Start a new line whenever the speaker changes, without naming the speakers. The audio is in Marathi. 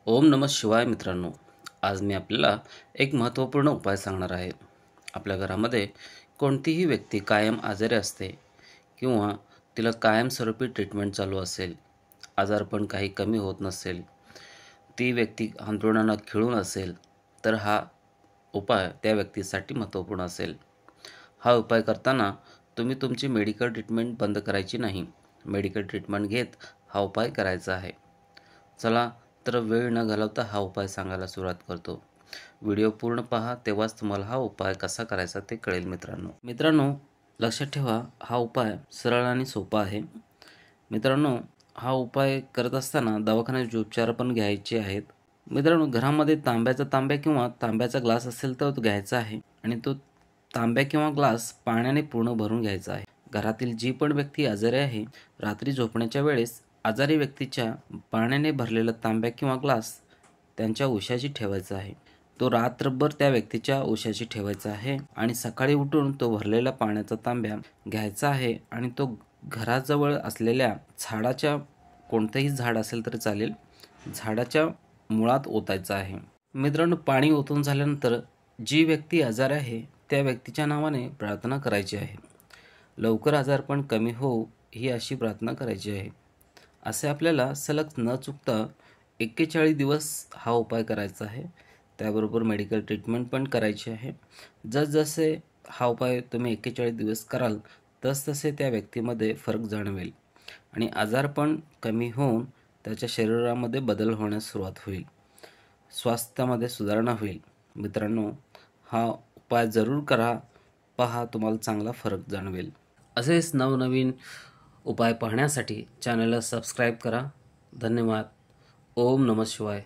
ओम नमः शिवाय मित्रांनो, आज मी आपल्याला एक महत्त्वपूर्ण उपाय सांगणार आहे। आपल्या घरामध्ये कोणतीही व्यक्ती कायम आजारी असते किंवा तिला कायमस्वरूपी ट्रीटमेंट चालू असेल, आजारपण काही कमी होत नसेल, ती व्यक्ती अंथरुणानं खिळून असेल, तर हा उपाय त्या व्यक्तीसाठी महत्त्वपूर्ण असेल। हा उपाय करताना तुम्ही तुमची मेडिकल ट्रीटमेंट बंद करायची नाही। मेडिकल ट्रीटमेंट घेत हा उपाय करायचा आहे। चला तर वेळ न घालवता हा उपाय सांगायला सुरुवात करतो। व्हिडिओ पूर्ण पहा, तेव्हाच तुम्हाला हा उपाय कसा करायचा ते कळेल मित्रांनो, लक्षात ठेवा, हा उपाय सरळ आणि सोपा आहे। मित्रांनो, हा उपाय करत असताना दवाखान्याचे उपचार पण घ्यायचे आहेत। मित्रांनो, घरामध्ये तांब्या किंवा तांब्याचा ग्लास असेल तर तो घ्यायचा आहे आणि तो तांब्या किंवा ग्लास पाण्याने पूर्ण भरून घ्यायचा आहे। घरातील जी पण व्यक्ती आजारी आहे, रात्री झोपण्याच्या वेळेस आजारी व्यक्तीच्या पाण्याने भरलेला तांब्या किंवा ग्लास त्यांच्या उशाशी ठेवायचा आहे। तो रात्रभर त्या व्यक्तीच्या उशाशी ठेवायचा आहे आणि सकाळी उठून तो भरलेला पाण्याचा तांब्या घ्यायचा आहे आणि तो घराजवळ असलेल्या झाडाच्या, कोणतेही झाड असेल तरी चालेल, झाडाच्या मुळात ओतायचा आहे। मित्रांनो, पाणी ओतून झाल्यानंतर जी व्यक्ती आजारी आहे त्या व्यक्तीच्या नावाने प्रार्थना करायची आहे। लवकर आजारपण कमी हो ही अशी प्रार्थना करायची आहे। असे आपल्याला सलग न चुकता 41 दिवस हा उपाय करायचा आहे। त्याबरोबर मेडिकल ट्रीटमेंट पण करायची आहे। जसजसे हा उपाय तुम्ही 41 दिवस कराल तसतसे त्या व्यक्तीमध्ये फरक जाणवेल आणि आजारपण कमी होऊन त्याच्या शरीरामध्ये बदल होण्यास सुरुवात होईल, स्वास्थ्यामध्ये सुधारणा होईल। मित्रांनो, हा उपाय जरूर करा, पहा तुम्हाला चांगला फरक जाणवेल। असेच नवनवीन उपाय पाहण्यासाठी चॅनलला सबस्क्राईब करा। धन्यवाद। ओम नमः शिवाय।